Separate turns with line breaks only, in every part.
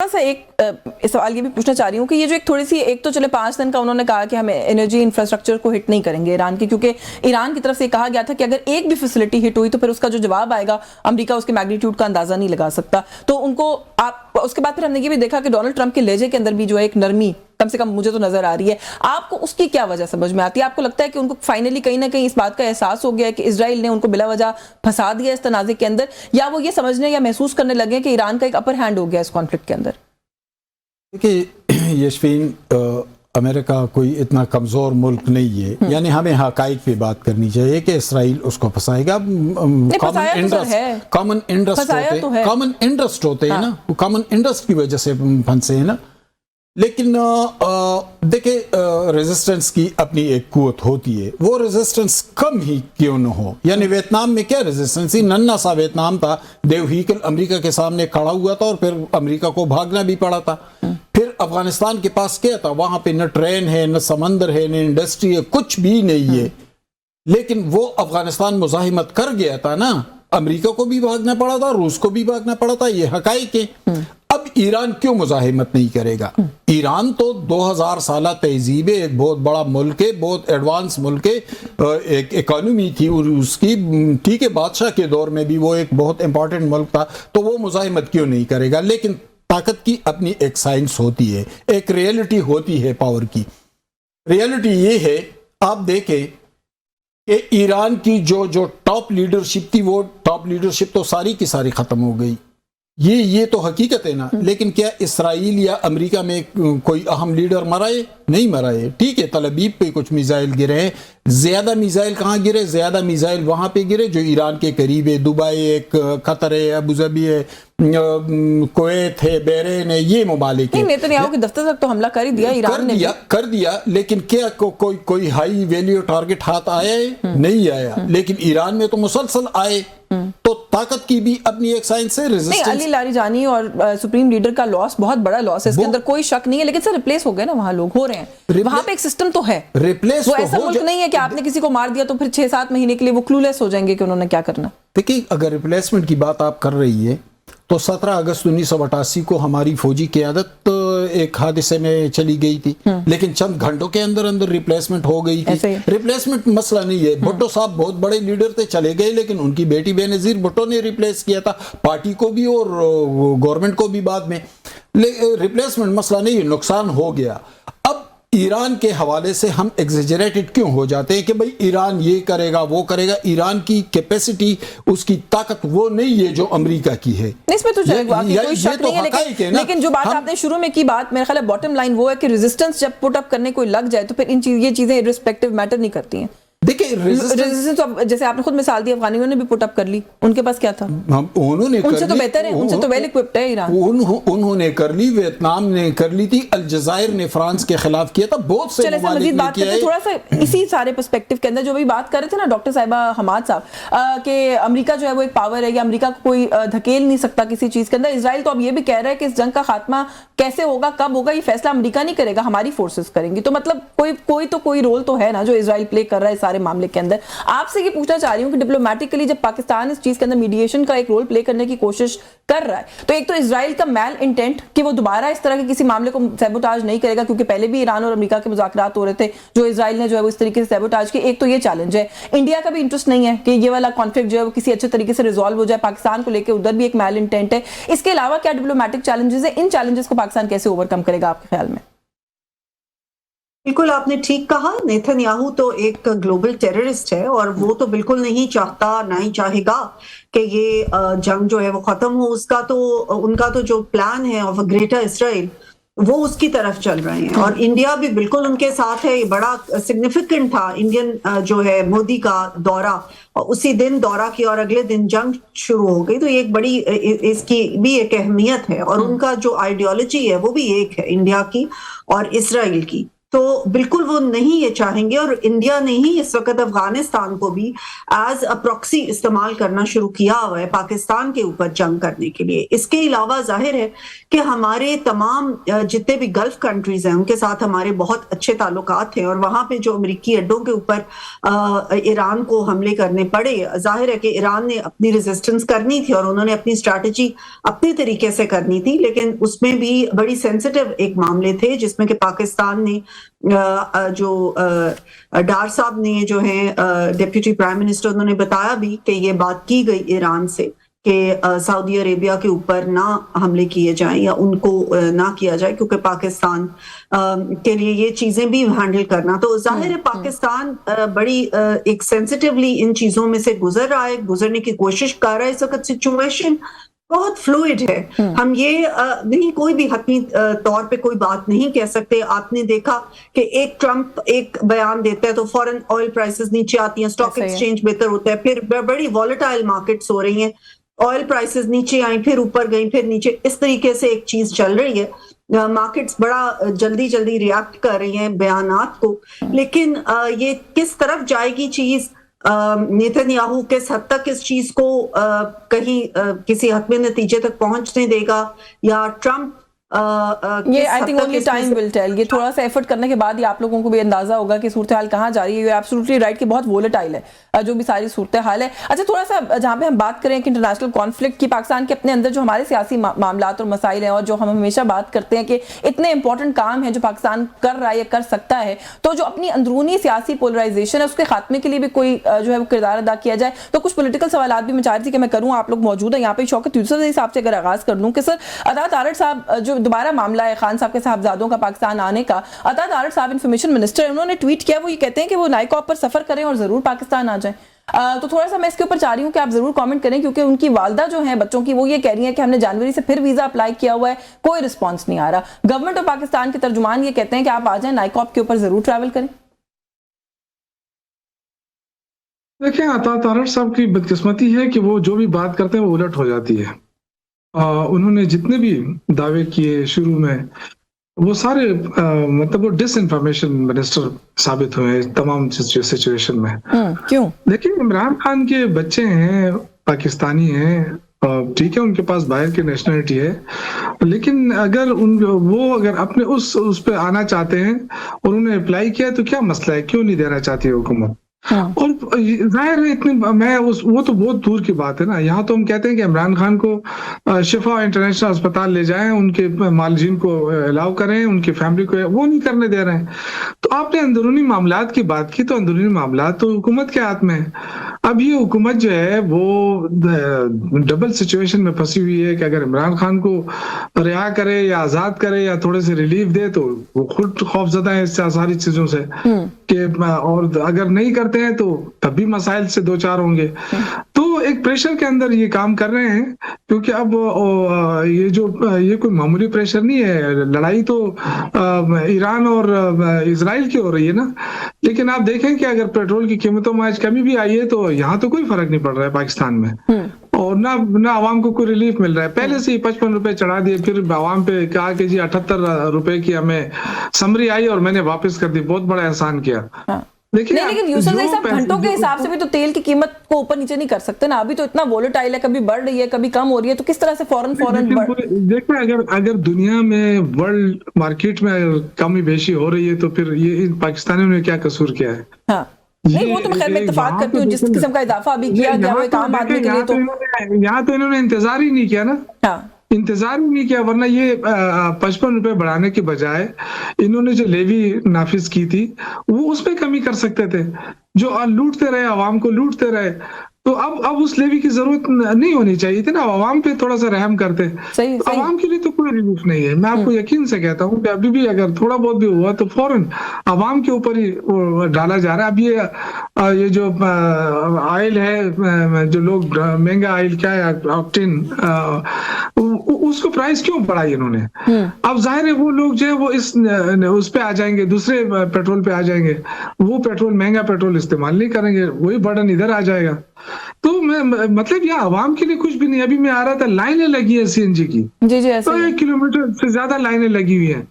सा एक सवाल ये भी पूछना चाह रही हूँ कि ये जो एक थोड़ी सी, एक तो चले 5 दिन का उन्होंने कहा कि हम एनर्जी इंफ्रास्ट्रक्चर को हिट नहीं करेंगे ईरान की, क्योंकि ईरान की तरफ से कहा गया था कि अगर एक भी फैसिलिटी हिट हुई तो फिर उसका जो जवाब आएगा अमेरिका उसके मैग्नीट्यूड का अंदाजा नहीं लगा सकता। तो उनको आप उसके बाद फिर हमने ये भी देखा कि डोनाल्ड ट्रंप के लहजे के अंदर भी जो है एक नरमी कम से कम मुझे तो नजर आ रही है। आपको उसकी क्या वजह समझ में आती है? आपको लगता है कि उनको फाइनली कहीं ना कहीं इस बात का एहसास हो गया है कि इजराइल ने उनको बिला वजह फंसा दिया इस तनाज़े के अंदर, या वो ये समझने या महसूस करने लगे कि ईरान का एक अपर हैंड हो गया इस कॉन्फ्लिक्ट के अंदर?
देखिए यशफीन, अमेरिका कोई इतना कमज़ोर मुल्क नहीं है, यानी हमें हकाइक पे बात करनी चाहिए कि इसराइल उसको फंसाएगा। कॉमन इंटरेस्ट होते हैं ना, कॉमन इंटरेस्ट की वजह से फंसे हैं ना। लेकिन देखिए रेजिस्टेंस की अपनी एक कुवत होती है, वो रेजिस्टेंस कम ही क्यों न हो। यानी वियतनाम में क्या रेजिस्टेंस ही, नन्ना सा वियतनाम था, देव हीकल अमेरिका के सामने खड़ा हुआ था और फिर अमेरिका को भागना भी पड़ा था। फिर अफगानिस्तान के पास क्या था, वहां पे न ट्रेन है, न समंदर है, न इंडस्ट्री है, कुछ भी नहीं है। लेकिन वो अफगानिस्तान मुजाहिमत कर गया था ना, अमेरिका को भी भागना पड़ा था, रूस को भी भागना पड़ा था, ये हकाइक है। अब ईरान क्यों मुजाहिमत नहीं करेगा? ईरान तो 2000 साल तहजीब है, एक बहुत बड़ा मुल्क है, बहुत एडवांस मुल्क है, एक इकोनॉमी थी उसकी, ठीक है, बादशाह के दौर में भी वो एक बहुत इंपॉर्टेंट मुल्क था, तो वो मुजाहिमत क्यों नहीं करेगा? लेकिन ताकत की अपनी एक साइंस होती है, एक रियलिटी होती है पावर की। रियलिटी ये है, आप देखें कि ईरान की जो टॉप लीडरशिप थी, वो टॉप लीडरशिप तो सारी की सारी खत्म हो गई। ये तो हकीकत है ना। लेकिन क्या इसराइल या अमेरिका में कोई अहम लीडर मरा है? नहीं मरा है। ठीक है, तलबीब पे कुछ मिसाइल गिरे हैं, ज्यादा मिसाइल कहाँ गिरे? ज्यादा मिसाइल वहां पे गिरे जो ईरान के करीब है, दुबई है, कतर है, अबू धाबी है, कुवैत है, बहरीन है, ये ममालिक है।
नेतन्याहू के दफ्तर तक तो हमला कर ही दिया ईरान ने,
कर दिया। लेकिन क्या कोई हाई वैल्यू टारगेट हाथ आया है? नहीं आया। लेकिन ईरान में तो मुसलसल आए। तो ताकत की भी अपनी एक साइंस है। रेजिस्टेंस
अली लारीजानी और सुप्रीम लीडर का लॉस बहुत बड़ा लॉस है, इसके अंदर कोई शक नहीं है। लेकिन सर रिप्लेस हो गए ना, वहां लोग हो रहे हैं, वहां पे एक सिस्टम तो है।
रिप्लेस
वो ऐसा मुल्क नहीं है कि आपने किसी को मार दिया तो फिर 6-7 महीने के लिए वो क्लूलेस हो जाएंगे कि उन्होंने क्या करना।
देखिए, अगर रिप्लेसमेंट की बात आप कर रही है तो 17 अगस्त 1988 को हमारी फौजी क़यादत एक हादसे में चली गई थी, लेकिन चंद घंटों के अंदर अंदर रिप्लेसमेंट हो गई थी। रिप्लेसमेंट मसला नहीं है। भुट्टो साहब बहुत बड़े लीडर थे, चले गए, लेकिन उनकी बेटी बेनजीर भुट्टो ने रिप्लेस किया था, पार्टी को भी और गवर्नमेंट को भी बाद में। रिप्लेसमेंट मसला नहीं है, नुकसान हो गया। अब ईरान के हवाले से हम एग्जेजरेटेड क्यों हो जाते हैं कि भाई ईरान ये करेगा वो करेगा? ईरान की कैपेसिटी, उसकी ताकत वो नहीं है जो अमेरिका की है।
इसमें तो कोई शक नहीं है, लेकिन जो बात आपने शुरू में की बात, मेरे ख्याल है बॉटम लाइन वो है कि रेजिस्टेंस जब पुट अप करने कोई लग जाए तो फिर ये चीजें इर्रिस्पेक्टिव मैटर नहीं करती हैं। देखिए रेजिस्टेंस तो जैसे आपने खुद मिसाल दी, अफगानियों ने भी पुट अप कर ली, उनके पास क्या था?
उन्होंने
उनसे तो बेहतर है, उनसे तो वेल इक्विप्ड है ईरान।
उन्होंने कर ली, वियतनाम ने कर ली थी, अलजायर ने फ्रांस के खिलाफ किया था, बहुत से
मजीद बात करते हैं थोड़ा सा इसी सारे पर्सपेक्टिव के अंदर। जो भी बात कर रहे थे ना डॉक्टर साहिबा हमाद साहब कि अमेरिका जो है वो एक पावर है, या अमेरिका को कोई धकेल नहीं सकता किसी चीज के अंदर। इजराइल तो अब ये भी कह रहा है कि इस जंग का खात्मा कैसे होगा, कब होगा, ये फैसला अमेरिका नहीं करेगा, हमारी फोर्सेस करेंगी। तो मतलब कोई रोल तो है ना जो इजराइल प्ले कर रहा है सारे मामले के अंदर। आपसे ये पूछना चाह रही हूँ कि डिप्लोमेटिकली जब पाकिस्तान इस चीज के अंदर मीडिएशन का एक रोल प्ले करने की कोशिश कर रहा है, तो एक तो इजराइल का मैल इंटेंट कि वो दोबारा इस तरह के किसी मामले को सैबोटाज नहीं करेगा, क्योंकि पहले भी ईरान और अमेरिका के मुज़ाकरात हो रहे थे जो इजराइल ने जो है वो इस तरीके से सैबोटाज की। एक तो ये चैलेंज है। इंडिया का भी इंटरेस्ट नहीं है कि ये वाला कॉन्फ्लिक्ट जो है वो किसी अच्छे तरीके से रिजॉल्व हो जाए। पाकिस्तान को लेकर उधर भी एक मैल इंटेंट है। इसके अलावा क्या डिप्लोमेटिक चैलेंजेस है? इन चैलेंजेस को पाकिस्तान कैसे ओवरकम करेगा आपके ख्याल में?
बिल्कुल आपने ठीक कहा, नेतन्याहू तो एक ग्लोबल टेररिस्ट है और वो तो बिल्कुल नहीं चाहता, ना ही चाहेगा कि ये जंग जो है वो खत्म हो। उनका तो जो प्लान है ऑफ अ ग्रेटर इसराइल वो उसकी तरफ चल रहे हैं, और इंडिया भी बिल्कुल उनके साथ है। ये बड़ा सिग्निफिकेंट था इंडियन जो है मोदी का दौरा, उसी दिन दौरा किया और अगले दिन जंग शुरू हो गई। तो ये एक बड़ी इसकी भी एक अहमियत है, और उनका जो आइडियोलॉजी है वो भी एक है, इंडिया की और इसराइल की। تو بالکل وہ نہیں یہ چاہیں گے، اور انڈیا نے ہی اس وقت افغانستان کو بھی ایز اے پراکسی استعمال کرنا شروع کیا ہوا ہے پاکستان کے اوپر جنگ کرنے کے لیے۔ اس کے علاوہ ظاہر ہے کہ ہمارے تمام جتنے بھی گلف کنٹریز ہیں ان کے ساتھ ہمارے بہت اچھے تعلقات ہیں، اور وہاں پہ جو امریکی اڈوں کے اوپر ایران کو حملے کرنے پڑے، ظاہر ہے کہ ایران نے اپنی ریزسٹنس کرنی تھی اور انہوں نے اپنی اسٹریٹجی اپنی طریقے سے کرنی تھی، لیکن اس میں بھی بڑی سینسٹیو ایک معاملے تھے جس میں کہ پاکستان نے جو ڈار صاحب نے جو ہیں ڈیپٹی پرائم منسٹر، انہوں نے بتایا بھی کہ یہ بات کی گئی ایران سے کہ سعودی عربیہ کے اوپر نہ حملے کیے جائیں یا ان کو نہ کیا جائے، کیونکہ پاکستان کے لیے یہ چیزیں بھی ہینڈل کرنا، تو ظاہر ہے پاکستان بڑی ایک سینسٹیولی ان چیزوں میں سے گزر رہا ہے، گزرنے کی کوشش کر رہا ہے۔ اس وقت سچویشن بہت فلوئڈ ہے، ہم یہ نہیں کوئی بھی حتمی طور پہ کوئی بات نہیں کہہ سکتے۔ آپ نے دیکھا کہ ایک ٹرمپ ایک بیان دیتا ہے تو فوراً آئل پرائسز نیچے آتی ہیں، اسٹاک ایکسچینج بہتر ہوتا ہے، پھر بڑی والیٹائل مارکیٹس ہو رہی ہیں، آئل پرائسز نیچے آئیں پھر اوپر گئیں پھر نیچے، اس طریقے سے ایک چیز چل رہی ہے۔ مارکیٹس بڑا جلدی ریاکٹ کر رہی ہیں بیانات کو، لیکن یہ کس طرف جائے گی چیز، نیتن یاہو کس حد تک اس چیز کو کہیں کسی حتمی نتیجے تک پہنچنے دے گا، یا ٹرمپ
یہ I think only time will tell. یہ تھوڑا سا ایفرٹ کرنے کے بعد ہی آپ لوگوں کو بھی اندازہ ہوگا کہ صورتحال کہاں جا رہی ہے۔ یہ ایبسولوٹلی رائٹ کہ بہت وولیٹائل ہے جو بھی ساری صورتحال ہے۔ اچھا تھوڑا سا جہاں پہ ہم بات کریں کہ انٹرنیشنل کانفلکٹ کی، پاکستان کے اپنے اندر جو ہمارے سیاسی معاملات اور مسائل ہیں، اور جو ہم ہمیشہ بات کرتے ہیں کہ اتنے امپورٹنٹ کام ہیں جو پاکستان کر رہا ہے یا کر سکتا ہے، تو جو اپنی اندرونی سیاسی پولرائزیشن ہے اس کے خاتمے کے لیے بھی کوئی جو ہے وہ کردار ادا کیا جائے، تو کچھ پولیٹیکل سوالات بھی میں چاہ رہی تھی کہ میں کروں۔ آپ لوگ موجود ہیں یہاں پہ، شوکت یوسف صاحب سے اگر آغاز کر لوں کہ سر عطا تارڑ صاحب جو دوبارہ معاملہ ہے خان صاحب کے صاحبزادوں کا پاکستان آنے کا، عطا تارڑ صاحب انفارمیشن منسٹر ہیں، انہوں نے ٹویٹ کیا، وہ یہ کہتے ہیں کہ وہ نائکاپ پر سفر کریں اور ضرور پاکستان آ جائیں۔ تو تھوڑا سا میں اس کے اوپر چاہ رہی ہوں کہ آپ ضرور کامنٹ کریں، کیونکہ ان کی والدہ جو ہیں بچوں کی، وہ یہ کہہ رہی ہیں کہ ہم نے جنوری سے پھر ویزا اپلائی کیا ہوا ہے، کوئی رسپانس نہیں آ رہا۔ گورنمنٹ آف پاکستان کے ترجمان یہ کہتے ہیں کہ آپ آ جائیں، نائکاپ کے اوپر ضرور ٹریول کریں۔
دیکھیں عطا تارڑ صاحب کی بدقسمتی ہے کہ وہ جو بھی بات کرتے ہیں وہ الٹ ہو جاتی ہے۔ انہوں نے جتنے بھی دعوے کیے شروع میں وہ سارے مطلب وہ ڈس انفارمیشن منسٹر ثابت ہوئے تمام سچویشن میں۔
کیوں؟
دیکھیں عمران خان کے بچے ہیں، پاکستانی ہیں، ٹھیک ہے ان کے پاس باہر کی نیشنلٹی ہے، لیکن اگر وہ اپنے اس پہ آنا چاہتے ہیں اور انہوں نے اپلائی کیا تو کیا مسئلہ ہے، کیوں نہیں دینا چاہتی حکومت؟ اور ظاہر ہے وہ تو بہت دور کی بات ہے نا۔ یہاں تو ہم کہتے ہیں کہ عمران خان کو شفا انٹرنیشنل اسپتال لے جائیں، ان کے معالجین کو الاؤ کریں، ان کی فیملی کو، وہ نہیں کرنے دے رہے ہیں۔ تو آپ نے اندرونی معاملات کی بات کی، تو اندرونی معاملات تو حکومت کے ہاتھ میں ہے۔ اب یہ حکومت جو ہے وہ ڈبل سچویشن میں پھنسی ہوئی ہے کہ اگر عمران خان کو رہا کرے یا آزاد کرے یا تھوڑے سے ریلیف دے تو وہ خود خوف زدہ ہے اس ساری چیزوں سے، کہ اور اگر نہیں کرتے ہیں تو تب بھی مسائل سے دو چار ہوں گے۔ تو ایک پریشر کے اندر یہ کام کر رہے ہیں، کیونکہ اب یہ کوئی معمولی پریشر نہیں ہے۔ لڑائی تو ایران اور اسرائیل کی ہو رہی ہے نا، لیکن آپ دیکھیں کہ اگر پیٹرول کی قیمتوں میں آج کمی بھی آئی ہے تو یہاں تو کوئی فرق نہیں پڑ رہا ہے پاکستان میں، اور نہ عوام کو کوئی ریلیف مل رہا ہے۔ پہلے سے ہی 55 روپے چڑھا دیے، پھر عوام پہ کہا کہ جی 78 روپے کی ہمیں سمری آئی اور میں نے واپس کر دی، بہت بڑا احسان کیا۔
لیکن یوسف زئی صاحب گھنٹوں کے حساب سے بھی تو تیل کی قیمت کو اوپر نیچے نہیں کر سکتے نا، ابھی تو اتنا وولیٹائل ہے، کبھی بڑھ رہی ہے کبھی کم ہو رہی ہے، تو کس طرح سے فوراً
دیکھیں اگر دنیا میں ورلڈ مارکیٹ میں اگر کمی بیشی ہو رہی ہے تو پھر یہ پاکستانیوں نے کیا قصور کیا ہے؟
ہاں نہیں، وہ تو میں خیر میں اتفاق کرتی ہوں، جس قسم کا اضافہ ابھی کیا گیا ہے عام آدمی کے لیے، تو
یہاں تو انہوں نے انتظار ہی نہیں کیا نا، انتظار ہی نہیں کیا، ورنہ یہ 55 روپے بڑھانے کے بجائے انہوں نے جو لیوی نافذ کی تھی وہ اس پہ کمی کر سکتے تھے، جو لوٹتے رہے عوام کو لوٹتے رہے، تو اب اس لیوی کی ضرورت نہیں ہونی چاہیے تھی نا، عوام پہ تھوڑا سا رحم کرتے۔ عوام کے لیے تو کوئی ریلیف نہیں ہے، میں آپ کو یقین سے کہتا ہوں کہ ابھی بھی اگر تھوڑا بہت بھی ہوا تو فوراً عوام کے اوپر ہی ڈالا جا رہا ہے۔ اب یہ جو آئل ہے، جو لوگ مہنگا آئل کیا ہے آکٹین، اس کو پرائز کیوں بڑھائی انہوں نے؟ اب ظاہر ہے وہ لوگ جو ہے وہ اس پہ آ جائیں گے، دوسرے پیٹرول پہ آ جائیں گے، وہ پیٹرول مہنگا پیٹرول استعمال نہیں کریں گے، وہی برڈن ادھر آ جائے گا۔ تو مطلب یہ عوام کے لیے کچھ بھی نہیں۔ ابھی میں آ رہا تھا، لائنیں لگی ہیں سی این جی کی، تو 1 کلومیٹر سے زیادہ لائنیں لگی ہوئی ہیں۔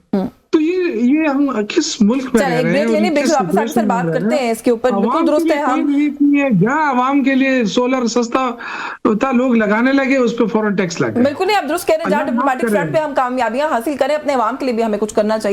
تو ये हम किस मुल्क में
चलिए
रह
एक
रहे
ब्रेक
हैं,
लेने
और
ब्रेक
किस
वापस आके सर
situation में
बात
रह रहे
करते हैं इसके ऊपर। बिल्कुल
आवाम
दुरुस्त
के
है
लिए कोई
हम
नीति नहीं है। जहाँ आवाम के लिए सोलर सस्ता होता लोग लगाने लगे, उस पर फौरन टैक्स लगे।
बिल्कुल नहीं, आप दुरुस्त कह रहे हैं, जहाँ
अल्लाह माफ
डिप्लोमेटिक फ्रंट
करे।
पे हम कामयाबियां हासिल करें अपने अवाम के लिए भी हमें कुछ करना चाहिए।